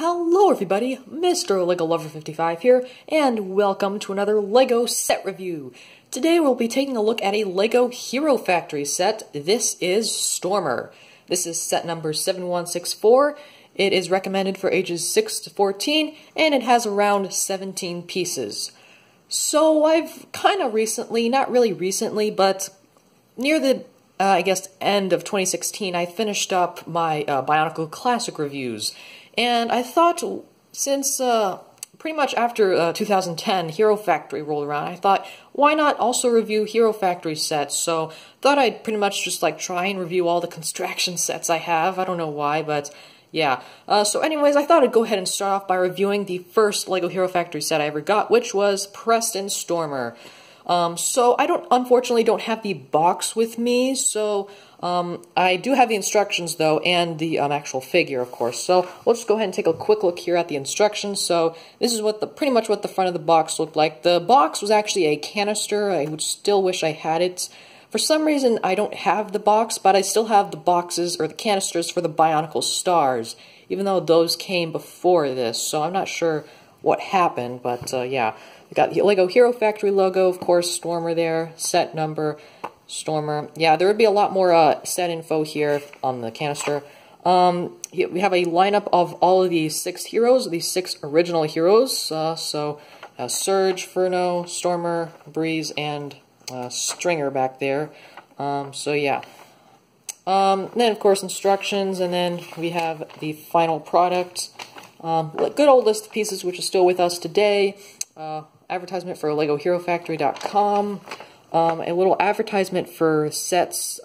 Hello everybody, Mr. LEGO Lover 55 here, and welcome to another LEGO set review. Today we'll be taking a look at a LEGO Hero Factory set. This is Stormer. This is set number 7164. It is recommended for ages 6 to 14, and it has around 17 pieces. So I've kind of recently, not really recently, but near the end of 2016, I finished up my Bionicle Classic reviews. And I thought, since pretty much after 2010 Hero Factory rolled around, I thought, why not also review Hero Factory sets? So thought I'd pretty much just try and review all the construction sets I have. I don't know why, but yeah. So anyways, I thought I'd go ahead and start off by reviewing the first LEGO Hero Factory set I ever got, which was Preston Stormer. So I unfortunately don't have the box with me, so I do have the instructions though, and the actual figure, of course. So we'll just go ahead and take a quick look here at the instructions. So this is pretty much what the front of the box looked like. The box was actually a canister. I would still wish I had it. For some reason, I don't have the box, but I still have the boxes or the canisters for the Bionicle stars, even though those came before this. So I'm not sure what happened, but yeah. We got the LEGO Hero Factory logo, of course, Stormer there, set number, Stormer. Yeah, there would be a lot more set info here on the canister. We have a lineup of all of these 6 heroes, these 6 original heroes. So Surge, Furno, Stormer, Breeze, and Stringer back there. So yeah. Then, of course, instructions, and then we have the final product. Good old list of pieces, which is still with us today. Advertisement for LegoHeroFactory.com, a little advertisement for sets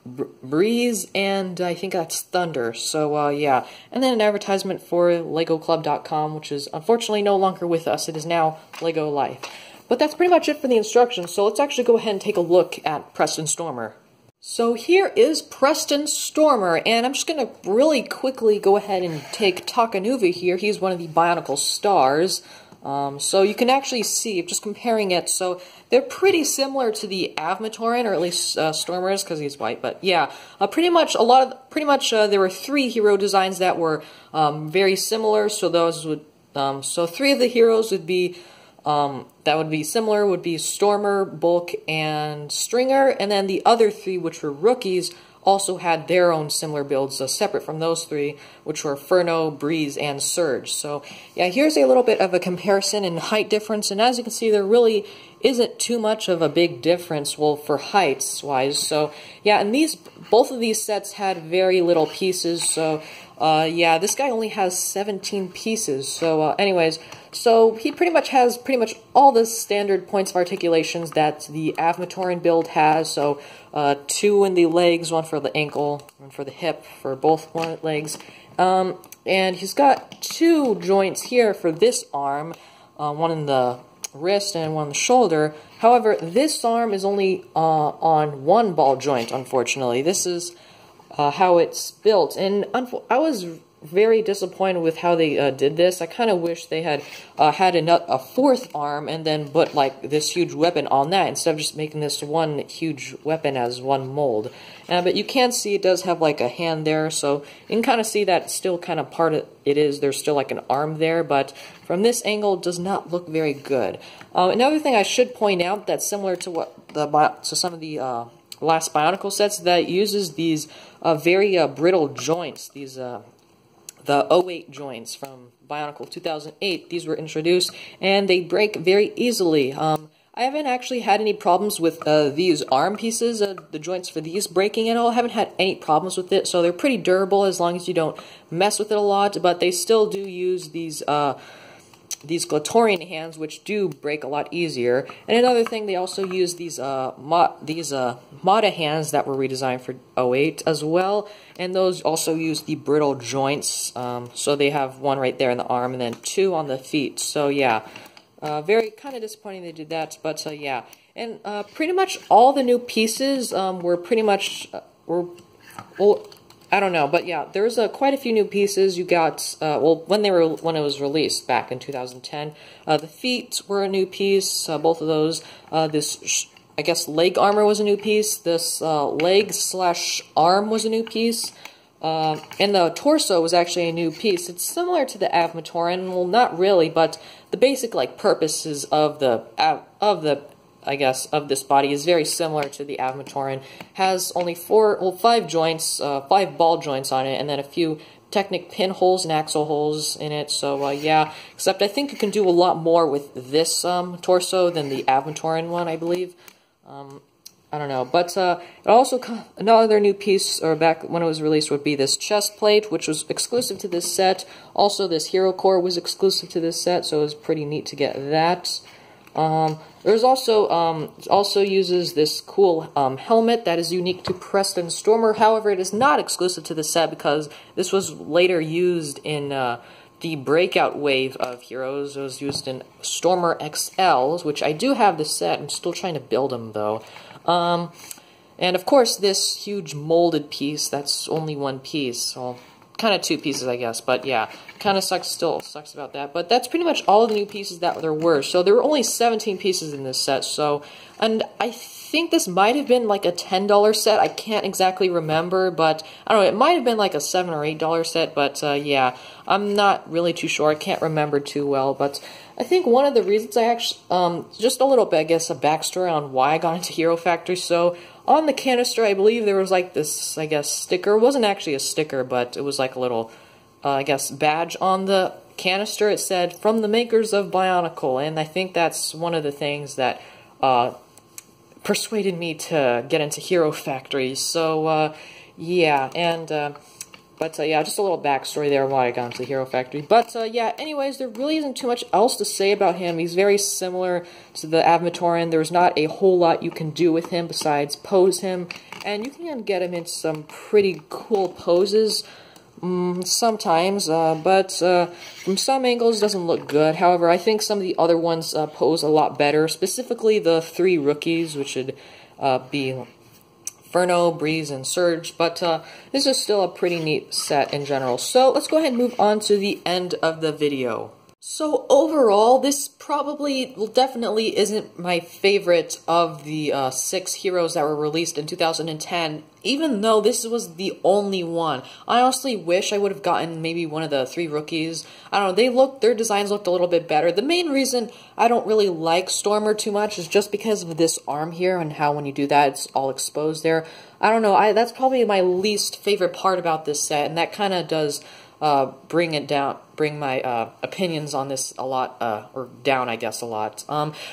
Breeze, and I think that's Thunder, so yeah. And then an advertisement for LegoClub.com, which is unfortunately no longer with us. It is now LEGO Life. But that's pretty much it for the instructions, so let's actually go ahead and take a look at Preston Stormer. So here is Preston Stormer, and I'm just going to really quickly go ahead and take Takanuva here. He's one of the Bionicle stars. So you can actually see, just comparing it, so they're pretty similar to the Avmatoran, or at least Stormer is, because he's white, but yeah, pretty much there were 3 hero designs that were very similar, so those would, so 3 of the heroes would be, that would be similar, would be Stormer, Bulk, and Stringer, and then the other 3, which were rookies, also had their own similar builds, separate from those 3, which were Furno, Breeze, and Surge. So, yeah, here's a little bit of a comparison in height difference, and as you can see, there really isn't too much of a big difference, well, for heights-wise. So, yeah, and both of these sets had very little pieces, so, yeah, this guy only has 17 pieces. So, anyways, so he pretty much has all the standard points of articulations that the Avmatoran build has. So, 2 in the legs, 1 for the ankle, 1 for the hip, for both legs. And he's got 2 joints here for this arm, 1 in the wrist and 1 in the shoulder. However, this arm is only on 1 ball joint, unfortunately. This is how it's built, and I was very disappointed with how they did this. I kind of wish they had had a 4th arm and then put this huge weapon on that instead of just making this one huge weapon as one mold. But you can see it does have a hand there, so you can kind of see that still kind of part of it is there's still an arm there, but from this angle it does not look very good. Another thing I should point out that's similar to some of the last Bionicle sets, that uses these very brittle joints, these the 08 joints from Bionicle 2008. These were introduced, and they break very easily. I haven't actually had any problems with these arm pieces, the joints for these breaking at all. I haven't had any problems with it, so they're pretty durable as long as you don't mess with it a lot, but they still do use these Glatorian hands, which do break a lot easier. And another thing, they also use these Mata hands that were redesigned for 08 as well, and those also use the brittle joints. So they have 1 right there in the arm, and then 2 on the feet. So yeah, very kind of disappointing they did that, but yeah. And pretty much all the new pieces were pretty much well, I don't know, but yeah, there's quite a few new pieces. You got well, when it was released back in 2010, the feet were a new piece. Both of those. This I guess leg armor was a new piece. This leg/arm was a new piece. And the torso was actually a new piece. It's similar to the Avmatoran, well, not really, but the basic purposes of of this body is very similar to the Avmatoran. Has only 5 joints, 5 ball joints on it, and then a few Technic pinholes and axle holes in it. So yeah, except I think you can do a lot more with this torso than the Avmatoran one, I believe. I don't know, but it also another new piece, or back when it was released, would be this chest plate, which was exclusive to this set. Also, this hero core was exclusive to this set, so it was pretty neat to get that. There's also uses this cool helmet that is unique to Preston Stormer. However, it is not exclusive to the set because this was later used in the breakout wave of heroes. It was used in Stormer XLs, which I do have the set. I'm still trying to build them though. And of course, this huge molded piece, that's only one piece. Well, kind of 2 pieces, I guess, but yeah, kind of still sucks about that. But that's pretty much all the new pieces that there were. So there were only 17 pieces in this set, so, and I think this might have been like a $10 set. I can't exactly remember, but I don't know, it might have been like a $7 or $8 set, but yeah, I'm not really too sure. I can't remember too well, but I think one of the reasons I actually, just a little bit, I guess, a backstory on why I got into Hero Factory. So, on the canister, I believe there was like this, I guess, sticker. It wasn't actually a sticker, but it was like a little, I guess, badge on the canister. It said, "From the makers of Bionicle," and I think that's one of the things that persuaded me to get into Hero Factory. So, yeah, and, but yeah, just a little backstory there why I got into the Hero Factory. But yeah, anyways, there really isn't too much else to say about him. He's very similar to the Avmatoran. There's not a whole lot you can do with him besides pose him. And you can get him in some pretty cool poses sometimes, but from some angles it doesn't look good. However, I think some of the other ones pose a lot better, specifically the 3 rookies, which should be Inferno, Breeze, and Surge, but this is still a pretty neat set in general. So let's go ahead and move on to the end of the video. So overall, this probably, well, definitely isn't my favorite of the 6 heroes that were released in 2010, even though this was the only one. I honestly wish I would have gotten maybe one of the 3 rookies. I don't know, their designs looked a little bit better. The main reason I don't really like Stormer too much is just because of this arm here and how when you do that, it's all exposed there. I don't know, that's probably my least favorite part about this set, and that kind of does bring my opinions on this a lot, or down, I guess, a lot.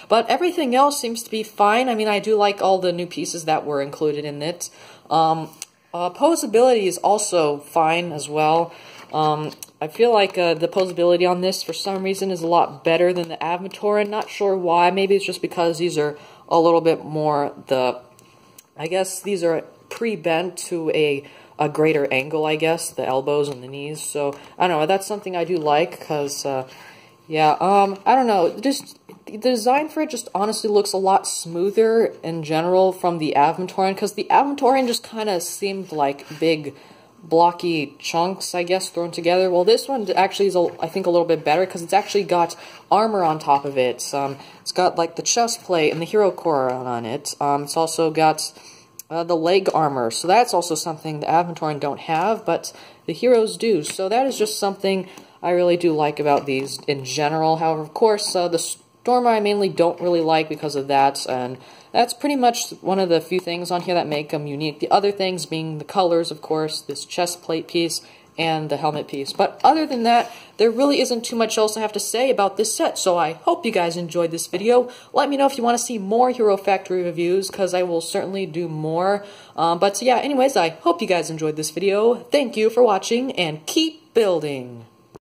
But everything else seems to be fine. I mean, I do like all the new pieces that were included in it. Posability is also fine as well. I feel like the posability on this, for some reason, is a lot better than the Avmatoran. Not sure why. Maybe it's just because these are a little bit more I guess these are pre-bent to a greater angle, I guess, the elbows and the knees. So, I don't know, that's something I do like, because, yeah, I don't know, just, the design for it just honestly looks a lot smoother in general from the Avmatoran, because the Avmatoran just kind of seemed like big, blocky chunks, I guess, thrown together. Well, this one actually is, I think, a little bit better, because it's actually got armor on top of it. It's got, like, the chest plate and the hero core on it. It's also got the leg armor, so that's also something the Avmatoran don't have, but the heroes do, so that is just something I really do like about these in general. However, of course, the Stormer I mainly don't really like because of that, and that's pretty much one of the few things on here that make them unique. The other things being the colors, of course, this chest plate piece, and the helmet piece. But other than that, there really isn't too much else I have to say about this set, so I hope you guys enjoyed this video. Let me know if you want to see more Hero Factory reviews, because I will certainly do more. But yeah, anyways, I hope you guys enjoyed this video. Thank you for watching, and keep building!